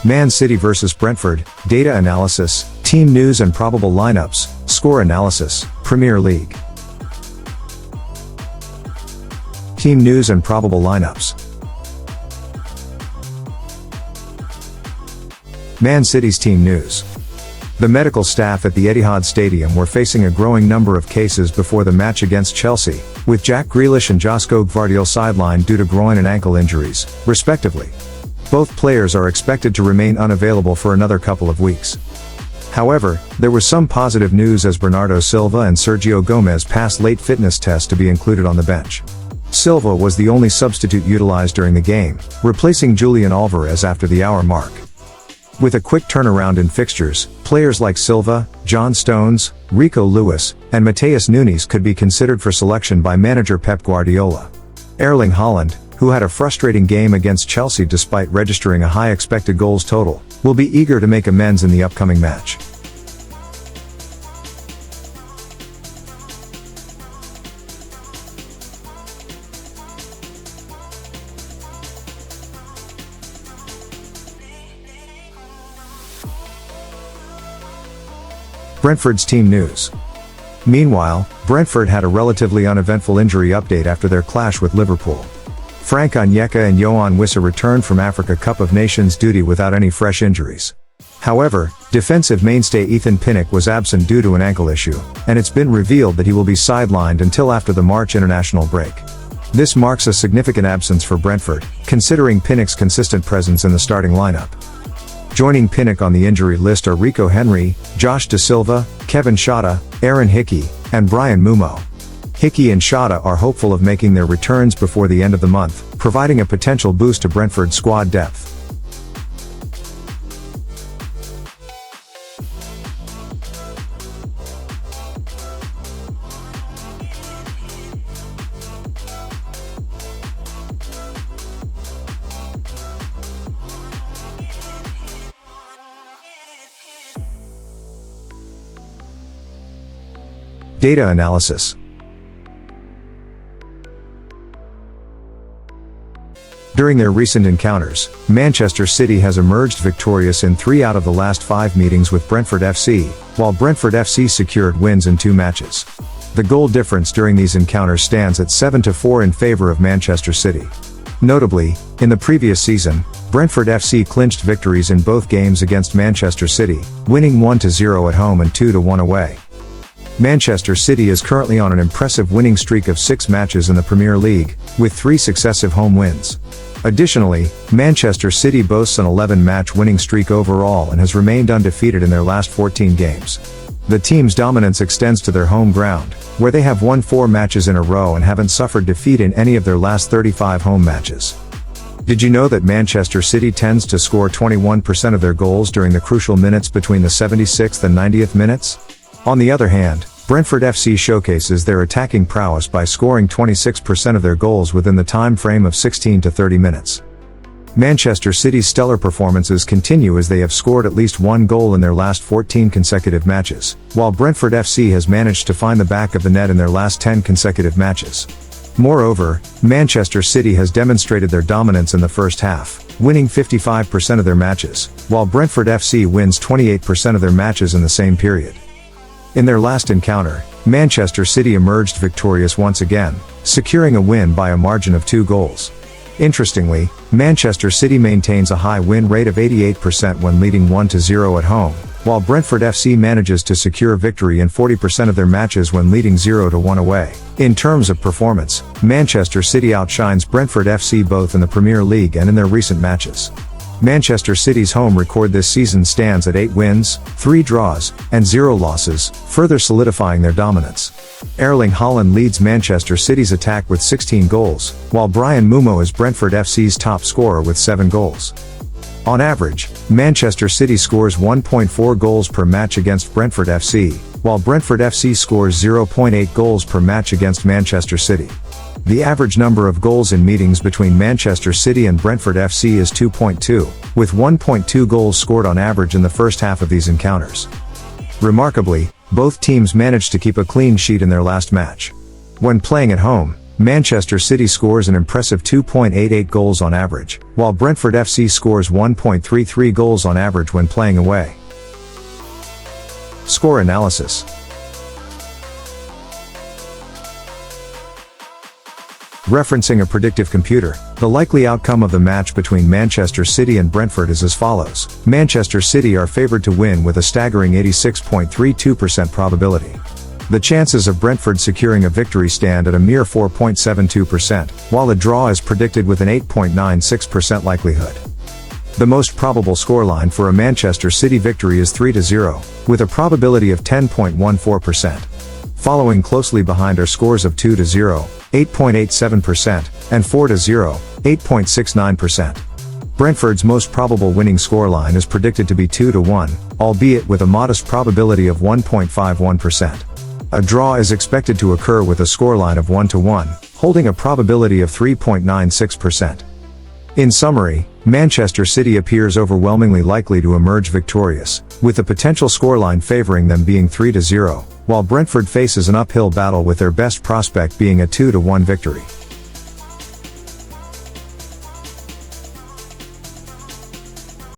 Man City vs Brentford, data analysis, team news and probable lineups, score analysis, Premier League. Team news and probable lineups. Man City's team news. The medical staff at the Etihad Stadium were facing a growing number of cases before the match against Chelsea, with Jack Grealish and Josko Gvardiol sidelined due to groin and ankle injuries, respectively. Both players are expected to remain unavailable for another couple of weeks. However, there was some positive news as Bernardo Silva and Sergio Gomez passed late fitness tests to be included on the bench. Silva was the only substitute utilized during the game, replacing Julian Alvarez after the hour mark. With a quick turnaround in fixtures, players like Silva, John Stones, Rico Lewis, and Matheus Nunes could be considered for selection by manager Pep Guardiola. Erling Haaland, who had a frustrating game against Chelsea despite registering a high expected goals total, will be eager to make amends in the upcoming match. Brentford's team news. Meanwhile, Brentford had a relatively uneventful injury update after their clash with Liverpool. Frank Onyeka and Yohan Wissa returned from Africa Cup of Nations duty without any fresh injuries. However, defensive mainstay Ethan Pinnock was absent due to an ankle issue, and it's been revealed that he will be sidelined until after the March international break. This marks a significant absence for Brentford, considering Pinnock's consistent presence in the starting lineup. Joining Pinnock on the injury list are Rico Henry, Josh Da Silva, Kevin Shota, Aaron Hickey, and Brian Mumo. Hickey and Shota are hopeful of making their returns before the end of the month, providing a potential boost to Brentford's squad depth. Data analysis. During their recent encounters, Manchester City has emerged victorious in 3 out of the last 5 meetings with Brentford FC, while Brentford FC secured wins in 2 matches. The goal difference during these encounters stands at 7-4 in favor of Manchester City. Notably, in the previous season, Brentford FC clinched victories in both games against Manchester City, winning 1-0 at home and 2-1 away. Manchester City is currently on an impressive winning streak of 6 matches in the Premier League, with 3 successive home wins. Additionally, Manchester City boasts an 11-match winning streak overall and has remained undefeated in their last 14 games. The team's dominance extends to their home ground, where they have won 4 matches in a row and haven't suffered defeat in any of their last 35 home matches. Did you know that Manchester City tends to score 21% of their goals during the crucial minutes between the 76th and 90th minutes? On the other hand, Brentford FC showcases their attacking prowess by scoring 26% of their goals within the time frame of 16 to 30 minutes. Manchester City's stellar performances continue as they have scored at least 1 goal in their last 14 consecutive matches, while Brentford FC has managed to find the back of the net in their last 10 consecutive matches. Moreover, Manchester City has demonstrated their dominance in the first half, winning 55% of their matches, while Brentford FC wins 28% of their matches in the same period. In their last encounter, Manchester City emerged victorious once again, securing a win by a margin of 2 goals. Interestingly, Manchester City maintains a high win rate of 88% when leading 1-0 at home, while Brentford FC manages to secure victory in 40% of their matches when leading 0-1 away. In terms of performance, Manchester City outshines Brentford FC both in the Premier League and in their recent matches. Manchester City's home record this season stands at 8 wins, 3 draws, and 0 losses, further solidifying their dominance. Erling Haaland leads Manchester City's attack with 16 goals, while Brian Mumo is Brentford FC's top scorer with 7 goals. On average, Manchester City scores 1.4 goals per match against Brentford FC, while Brentford FC scores 0.8 goals per match against Manchester City. The average number of goals in meetings between Manchester City and Brentford FC is 2.2, with 1.2 goals scored on average in the first half of these encounters. Remarkably, both teams managed to keep a clean sheet in their last match. When playing at home, Manchester City scores an impressive 2.88 goals on average, while Brentford FC scores 1.33 goals on average when playing away. Score analysis. Referencing a predictive computer, the likely outcome of the match between Manchester City and Brentford is as follows. Manchester City are favored to win with a staggering 86.32% probability. The chances of Brentford securing a victory stand at a mere 4.72%, while a draw is predicted with an 8.96% likelihood. The most probable scoreline for a Manchester City victory is 3-0, with a probability of 10.14%. Following closely behind are scores of 2-0, 8.87%, and 4-0, 8.69%. Brentford's most probable winning scoreline is predicted to be 2-1, albeit with a modest probability of 1.51%. A draw is expected to occur with a scoreline of 1-1, holding a probability of 3.96%. In summary, Manchester City appears overwhelmingly likely to emerge victorious, with the potential scoreline favoring them being 3-0, while Brentford faces an uphill battle with their best prospect being a 2-1 victory.